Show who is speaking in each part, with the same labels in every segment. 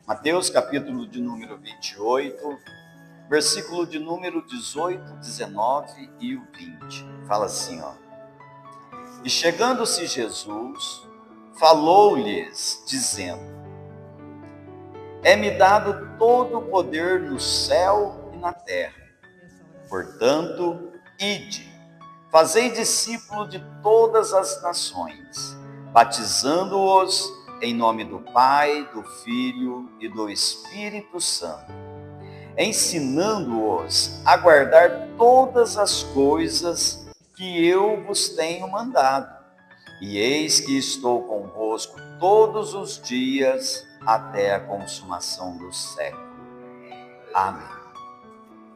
Speaker 1: Mateus capítulo de número 28, versículo de número 18, 19 e o 20. Fala assim, ó. E chegando-se Jesus, falou-lhes, dizendo: É-me dado todo o poder no céu e na terra. Portanto, ide, fazei discípulo de todas as nações, batizando-os em nome do Pai, do Filho e do Espírito Santo, ensinando-os a guardar todas as coisas que eu vos tenho mandado. E eis que estou convosco todos os dias até a consumação do século. Amém.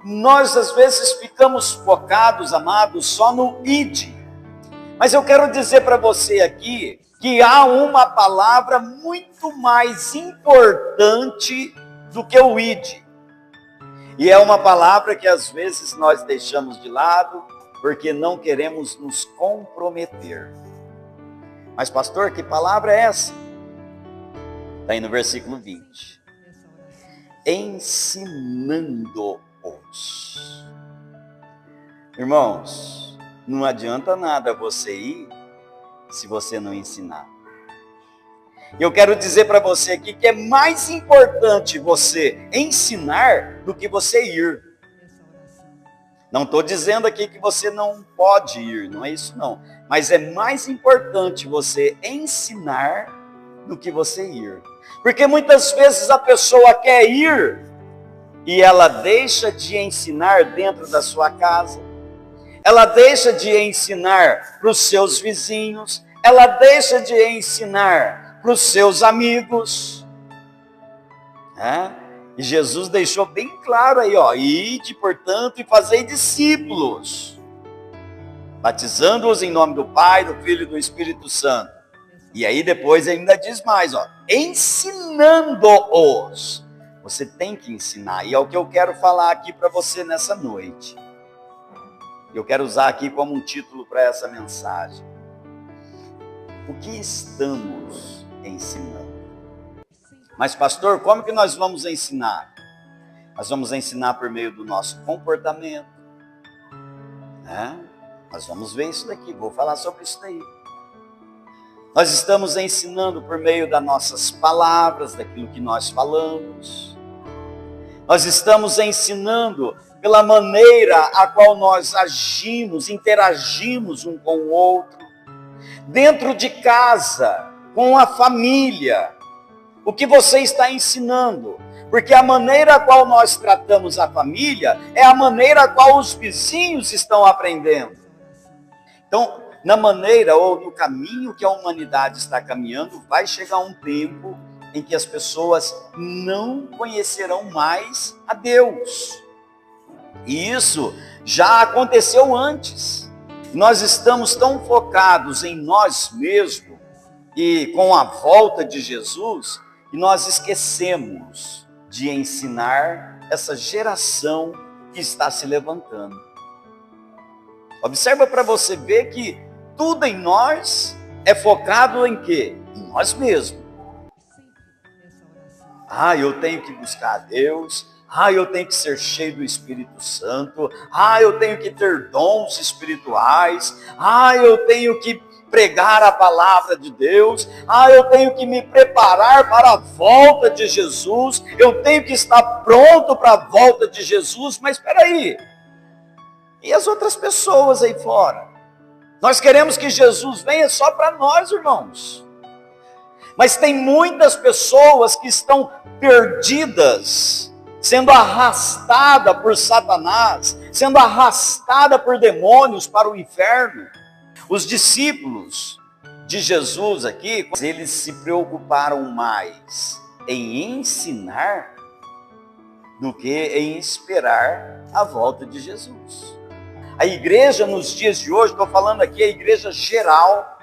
Speaker 1: Nós às vezes ficamos focados, amados, só no ide. Mas eu quero dizer para você aqui que há uma palavra muito mais importante do que o ide. E é uma palavra que às vezes nós deixamos de lado porque não queremos nos comprometer. Mas pastor, que palavra é essa? Está aí no versículo 20. Ensinando-os. Irmãos, não adianta nada você ir se você não ensinar. Eu quero dizer para você aqui que é mais importante você ensinar do que você ir. Não estou dizendo aqui que você não pode ir, não é isso não. Mas é mais importante você ensinar do que você ir. Porque muitas vezes a pessoa quer ir e ela deixa de ensinar dentro da sua casa. Ela deixa de ensinar para os seus vizinhos, ela deixa de ensinar para os seus amigos. E Jesus deixou bem claro aí, ó, ide, portanto, e fazei discípulos, batizando-os em nome do Pai, do Filho e do Espírito Santo. E aí depois ainda diz mais, ó, ensinando-os. Você tem que ensinar, e é o que eu quero falar aqui para você nessa noite. Eu quero usar aqui como um título para essa mensagem. O que estamos ensinando? Mas pastor, como que nós vamos ensinar? Nós vamos ensinar por meio do nosso comportamento. Nós vamos ver isso daqui, vou falar sobre isso daí. Nós estamos ensinando por meio das nossas palavras, daquilo que nós falamos. Nós estamos ensinando pela maneira a qual nós agimos, interagimos um com o outro. Dentro de casa, com a família. O que você está ensinando? Porque a maneira a qual nós tratamos a família é a maneira a qual os vizinhos estão aprendendo. Então, na maneira ou no caminho que a humanidade está caminhando, vai chegar um tempo em que as pessoas não conhecerão mais a Deus. E isso já aconteceu antes. Nós estamos tão focados em nós mesmos e com a volta de Jesus, que nós esquecemos de ensinar essa geração que está se levantando. Observa para você ver que tudo em nós é focado em quê? Em nós mesmos. Eu tenho que buscar a Deus. Eu tenho que ser cheio do Espírito Santo. Eu tenho que ter dons espirituais. Eu tenho que pregar a palavra de Deus. Eu tenho que me preparar para a volta de Jesus. Eu tenho que estar pronto para a volta de Jesus. Mas espera aí. E as outras pessoas aí fora? Nós queremos que Jesus venha só para nós, irmãos. Mas tem muitas pessoas que estão perdidas, sendo arrastada por Satanás, sendo arrastada por demônios para o inferno. Os discípulos de Jesus aqui, eles se preocuparam mais em ensinar do que em esperar a volta de Jesus. A igreja nos dias de hoje, estou falando aqui a igreja geral,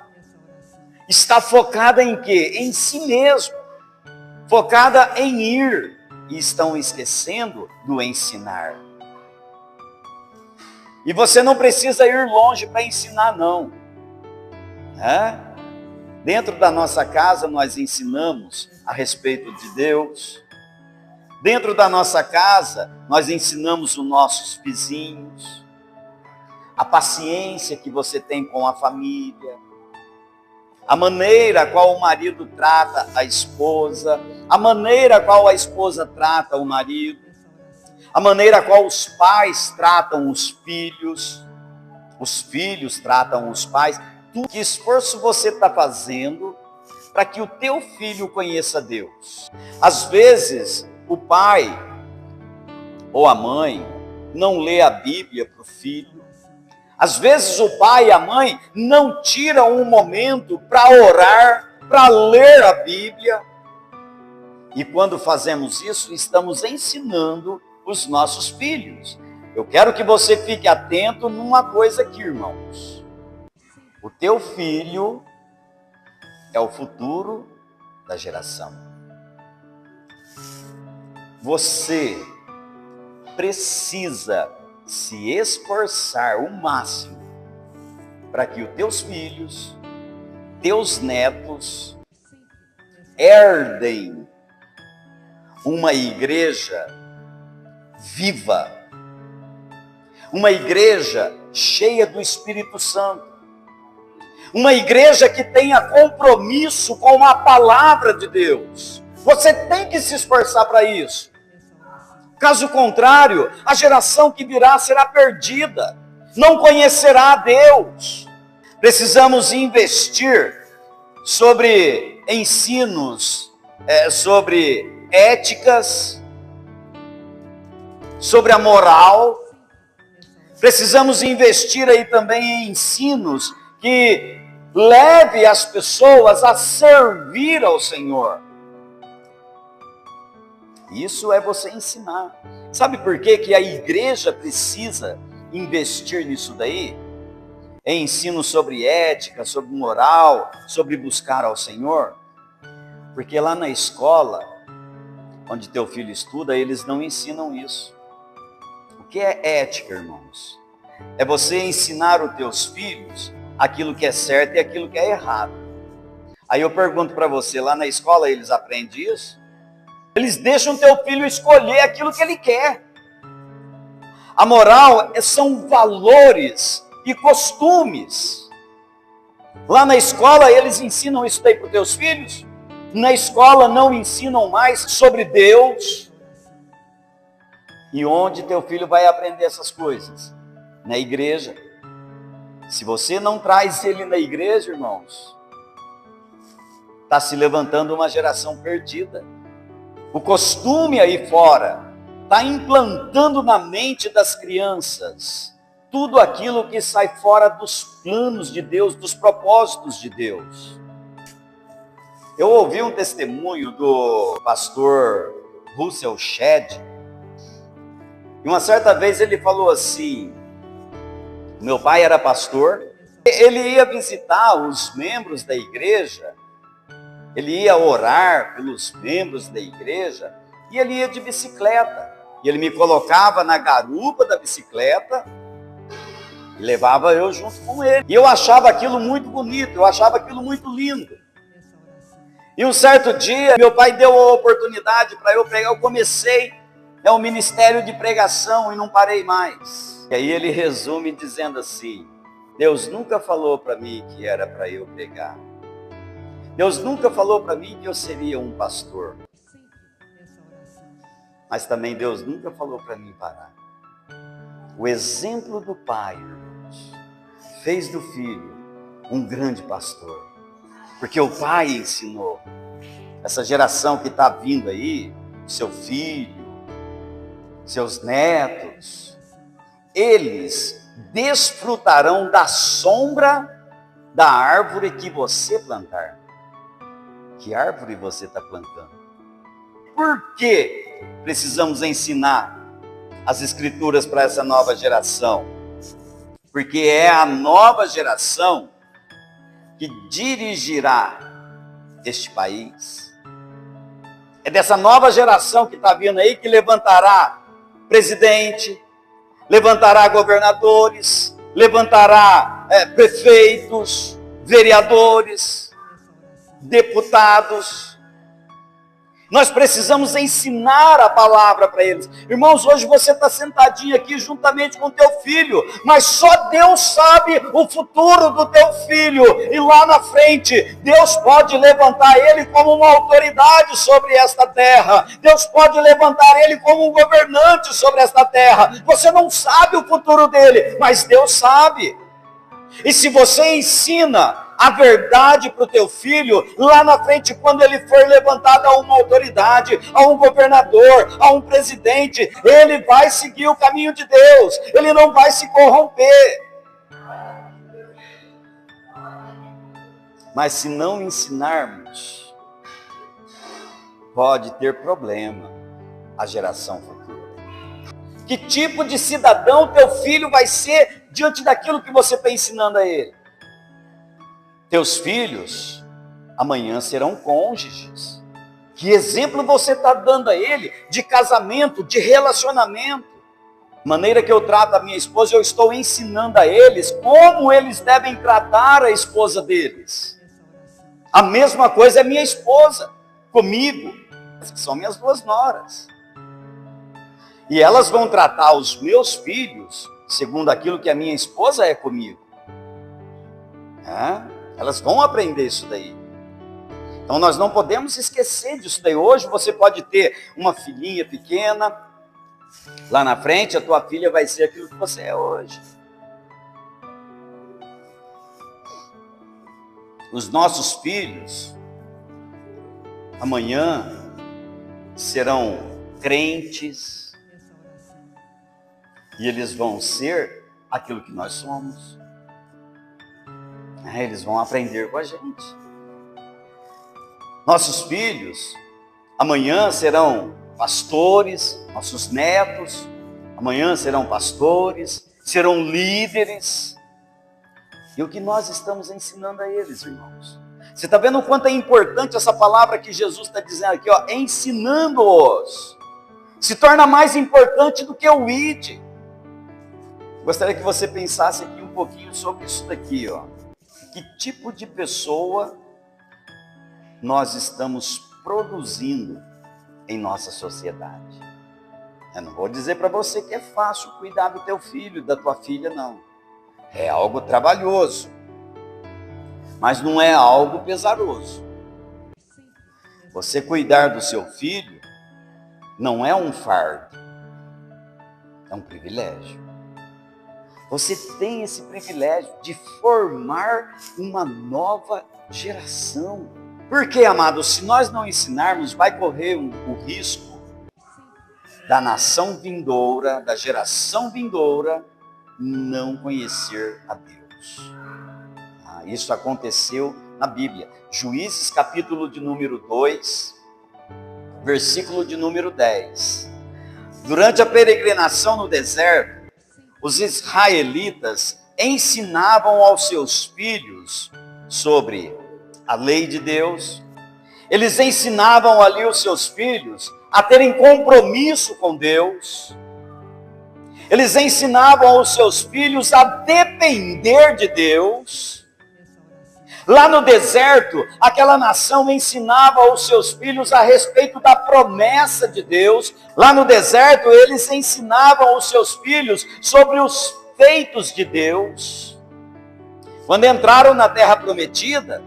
Speaker 1: está focada em quê? Em si mesmo, focada em ir, e estão esquecendo do ensinar. E você não precisa ir longe para ensinar, não. Dentro da nossa casa nós ensinamos a respeito de Deus, Dentro da nossa casa, nós ensinamos os nossos vizinhos, a paciência que você tem com a família, a maneira qual o marido trata a esposa, a maneira qual a esposa trata o marido, a maneira qual os pais tratam os filhos tratam os pais. Que esforço você está fazendo para que o teu filho conheça Deus? Às vezes, o pai ou a mãe não lê a Bíblia para o filho. Às vezes o pai e a mãe não tiram um momento para orar, para ler a Bíblia. E quando fazemos isso, estamos ensinando os nossos filhos. Eu quero que você fique atento numa coisa aqui, irmãos. O teu filho é o futuro da geração. Você precisa se esforçar o máximo para que os teus filhos, teus netos, herdem uma igreja viva, uma igreja cheia do Espírito Santo, uma igreja que tenha compromisso com a palavra de Deus. Você tem que se esforçar para isso. Caso contrário, a geração que virá será perdida, não conhecerá a Deus. Precisamos investir sobre ensinos, sobre éticas, sobre a moral. Precisamos investir aí também em ensinos que leve as pessoas a servir ao Senhor. Isso é você ensinar. Sabe por que que a igreja precisa investir nisso daí? Em ensino sobre ética, sobre moral, sobre buscar ao Senhor? Porque lá na escola, onde teu filho estuda, eles não ensinam isso. O que é ética, irmãos? É você ensinar os teus filhos aquilo que é certo e aquilo que é errado. Aí eu pergunto para você, lá na escola eles aprendem isso? Eles deixam teu filho escolher aquilo que ele quer. A moral são valores e costumes. Lá na escola eles ensinam isso daí para os teus filhos? Na escola não ensinam mais sobre Deus. E onde teu filho vai aprender essas coisas? Na igreja. Se você não traz ele na igreja, irmãos, está se levantando uma geração perdida. O costume aí fora está implantando na mente das crianças tudo aquilo que sai fora dos planos de Deus, dos propósitos de Deus. Eu ouvi um testemunho do pastor Russell Shedd, e uma certa vez ele falou assim: meu pai era pastor, ele ia visitar os membros da igreja, ele ia orar pelos membros da igreja, e ele ia de bicicleta. E ele me colocava na garupa da bicicleta e levava eu junto com ele. E eu achava aquilo muito bonito, eu achava aquilo muito lindo. E um certo dia, meu pai deu a oportunidade para eu pegar, eu comecei o ministério de pregação e não parei mais. E aí ele resume dizendo assim: Deus nunca falou para mim que era para eu pregar. Deus nunca falou para mim que eu seria um pastor. Mas também Deus nunca falou para mim parar. O exemplo do pai, irmãos, fez do filho um grande pastor. Porque o pai ensinou. Essa geração que está vindo aí, seu filho, seus netos, eles desfrutarão da sombra da árvore que você plantar. Que árvore você está plantando? Por que precisamos ensinar as escrituras para essa nova geração? Porque é a nova geração que dirigirá este país. É dessa nova geração que está vindo aí que levantará presidente, levantará governadores, levantará prefeitos, vereadores, deputados. Nós precisamos ensinar a palavra para eles. Irmãos, hoje você está sentadinho aqui juntamente com o teu filho, mas só Deus sabe o futuro do teu filho. E lá na frente, Deus pode levantar ele como uma autoridade sobre esta terra. Deus pode levantar ele como um governante sobre esta terra. Você não sabe o futuro dele, mas Deus sabe. E se você ensina a verdade para o teu filho, lá na frente, quando ele for levantado a uma autoridade, a um governador, a um presidente, ele vai seguir o caminho de Deus, ele não vai se corromper. Mas se não ensinarmos, pode ter problema a geração futura. Que tipo de cidadão teu filho vai ser diante daquilo que você está ensinando a ele? Teus filhos amanhã serão cônjuges. Que exemplo você está dando a ele de casamento, de relacionamento? Maneira que eu trato a minha esposa, eu estou ensinando a eles como eles devem tratar a esposa deles. A mesma coisa é minha esposa comigo, que são minhas duas noras. E elas vão tratar os meus filhos segundo aquilo que a minha esposa é comigo. Elas vão aprender isso daí. Então nós não podemos esquecer disso daí. Hoje você pode ter uma filhinha pequena, lá na frente a tua filha vai ser aquilo que você é hoje. Os nossos filhos, amanhã, serão crentes, e eles vão ser aquilo que nós somos. Eles vão aprender com a gente. Nossos filhos amanhã serão pastores, nossos netos amanhã serão pastores, serão líderes. E o que nós estamos ensinando a eles, irmãos? Você está vendo o quanto é importante essa palavra que Jesus está dizendo aqui, ó, ensinando-os. Se torna mais importante do que o id. Gostaria que você pensasse aqui um pouquinho sobre isso daqui, ó. Que tipo de pessoa nós estamos produzindo em nossa sociedade? Eu não vou dizer para você que é fácil cuidar do teu filho, da tua filha, não. É algo trabalhoso, mas não é algo pesaroso. Você cuidar do seu filho não é um fardo, é um privilégio. Você tem esse privilégio de formar uma nova geração. Porque, amados, se nós não ensinarmos, vai correr o risco da nação vindoura, da geração vindoura, não conhecer a Deus. Isso aconteceu na Bíblia. Juízes, capítulo de número 2, versículo de número 10. Durante a peregrinação no deserto, os israelitas ensinavam aos seus filhos sobre a lei de Deus. Eles ensinavam ali os seus filhos a terem compromisso com Deus. Eles ensinavam os seus filhos a depender de Deus. Lá no deserto, aquela nação ensinava aos seus filhos a respeito da promessa de Deus. Lá no deserto, eles ensinavam aos seus filhos sobre os feitos de Deus. Quando entraram na terra prometida,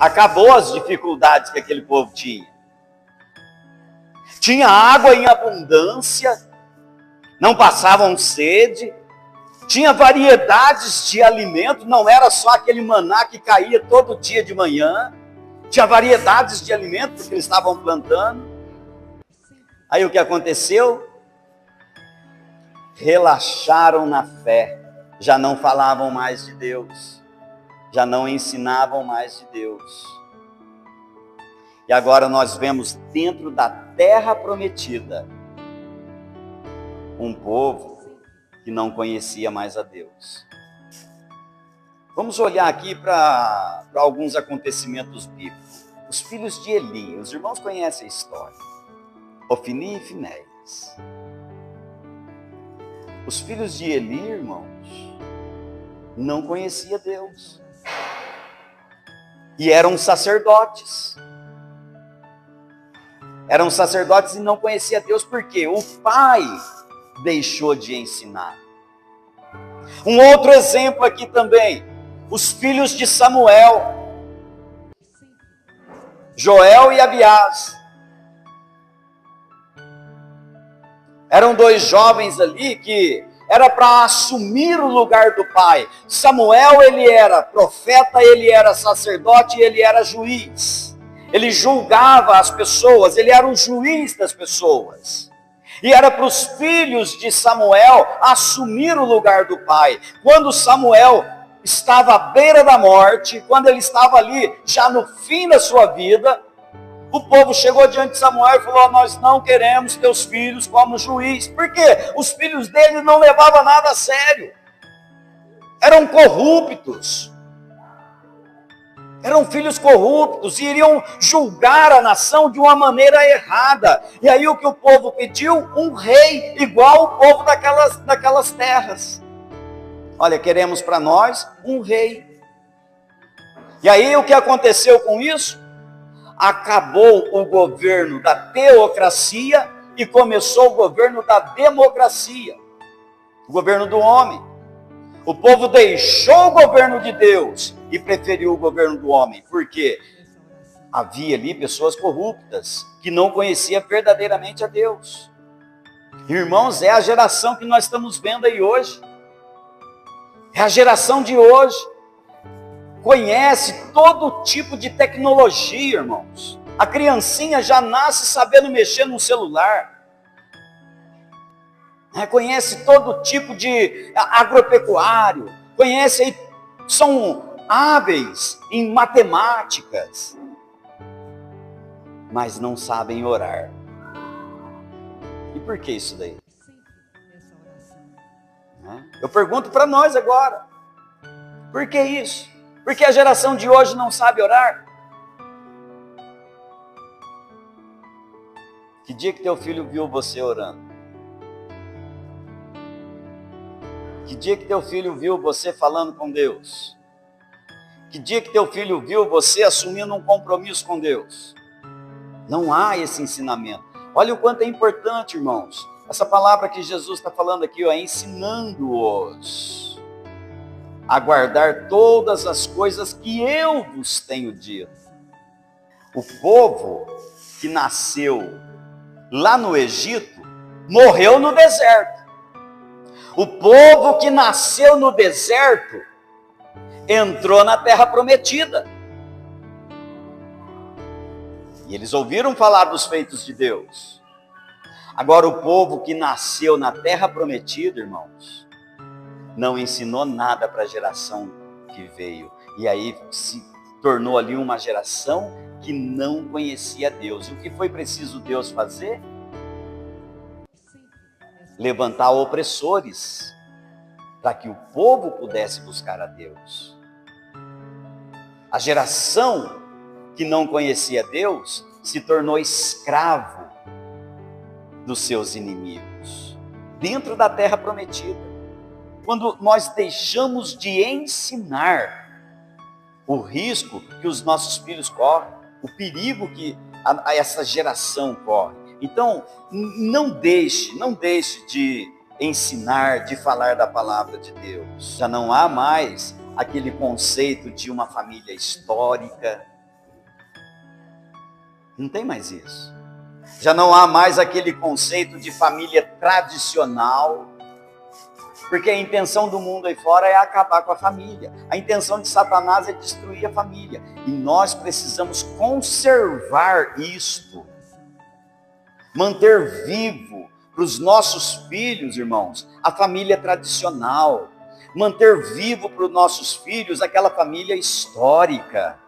Speaker 1: acabou as dificuldades que aquele povo tinha. Tinha água em abundância, não passavam sede, tinha variedades de alimento, não era só aquele maná que caía todo dia de manhã, tinha variedades de alimento que eles estavam plantando. Aí o que aconteceu? Relaxaram na fé, já não falavam mais de Deus, já não ensinavam mais de Deus. E agora nós vemos dentro da terra prometida um povo que não conhecia mais a Deus. Vamos olhar aqui para alguns acontecimentos bíblicos. Os filhos de Eli, os irmãos conhecem a história. Ofni e Finéias. Os filhos de Eli, irmãos, não conheciam Deus. E eram sacerdotes. Eram sacerdotes e não conhecia Deus, por quê? O pai deixou de ensinar. Um outro exemplo aqui também, os filhos de Samuel, Joel e Abiás. Eram dois jovens ali que era para assumir o lugar do pai. Samuel, ele era profeta, ele era sacerdote e ele era juiz. Ele julgava as pessoas, ele era o juiz das pessoas. E era para os filhos de Samuel assumir o lugar do pai. Quando Samuel estava à beira da morte, quando ele estava ali já no fim da sua vida, o povo chegou diante de Samuel e falou: nós não queremos teus filhos como juiz. Por quê? Os filhos dele não levavam nada a sério. Eram corruptos. Eram filhos corruptos e iriam julgar a nação de uma maneira errada. E aí o que o povo pediu? Um rei igual o povo daquelas terras. Olha, queremos para nós um rei. E aí o que aconteceu com isso? Acabou o governo da teocracia e começou o governo da democracia, o governo do homem. O povo deixou o governo de Deus e preferiu o governo do homem. Por quê? Havia ali pessoas corruptas que não conheciam verdadeiramente a Deus. Irmãos, é a geração que nós estamos vendo aí hoje. É a geração de hoje. Conhece todo tipo de tecnologia, irmãos. A criancinha já nasce sabendo mexer no celular. Conhece todo tipo de agropecuário. Conhece aí, são hábeis em matemáticas. Mas não sabem orar. E por que isso daí? Eu pergunto para nós agora. Por que isso? Porque a geração de hoje não sabe orar. Que dia que teu filho viu você orando? Que dia que teu filho viu você falando com Deus? Que dia que teu filho viu você assumindo um compromisso com Deus? Não há esse ensinamento. Olha o quanto é importante, irmãos. Essa palavra que Jesus está falando aqui, é ensinando-os a guardar todas as coisas que eu vos tenho dito. O povo que nasceu lá no Egito morreu no deserto. O povo que nasceu no deserto entrou na terra prometida. E eles ouviram falar dos feitos de Deus. Agora, o povo que nasceu na terra prometida, irmãos, não ensinou nada para a geração que veio. E aí se tornou ali uma geração que não conhecia Deus. E o que foi preciso Deus fazer? Levantar opressores para que o povo pudesse buscar a Deus. A geração que não conhecia Deus se tornou escravo dos seus inimigos dentro da terra prometida. Quando nós deixamos de ensinar, o risco que os nossos filhos correm, o perigo que essa geração corre. Então, não deixe de ensinar, de falar da palavra de Deus. Já não há mais aquele conceito de uma família histórica. Não tem mais isso. Já não há mais aquele conceito de família tradicional. Porque a intenção do mundo aí fora é acabar com a família. A intenção de Satanás é destruir a família. E nós precisamos conservar isto. Manter vivo para os nossos filhos, irmãos, a família tradicional. Manter vivo para os nossos filhos aquela família histórica.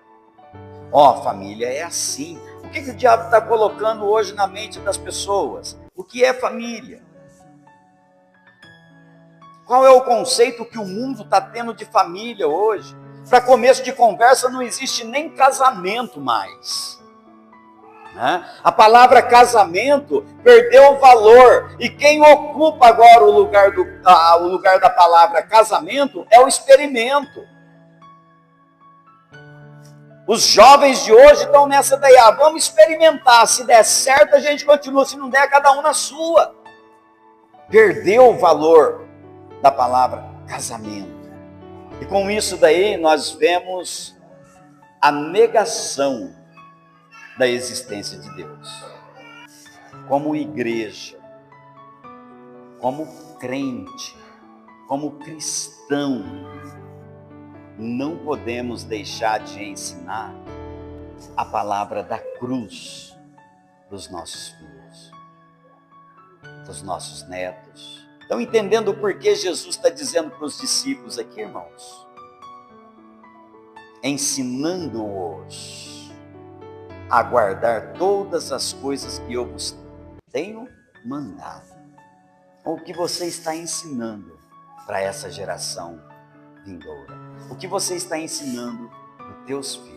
Speaker 1: Família é assim. O que o diabo está colocando hoje na mente das pessoas? O que é família? Qual é o conceito que o mundo está tendo de família hoje? Para começo de conversa, não existe nem casamento mais. A palavra casamento perdeu o valor. E quem ocupa agora o lugar da palavra casamento é o experimento. Os jovens de hoje estão nessa daí, vamos experimentar, se der certo a gente continua, se não der cada um na sua. Perdeu o valor da palavra casamento. E com isso daí nós vemos a negação da existência de Deus. Como igreja, como crente, como cristão, não podemos deixar de ensinar a palavra da cruz dos nossos filhos, dos nossos netos. Estão entendendo o porquê Jesus está dizendo para os discípulos aqui, irmãos? Ensinando-os a guardar todas as coisas que eu vos tenho mandado. O que você está ensinando para essa geração vindoura? O que você está ensinando para os teus filhos?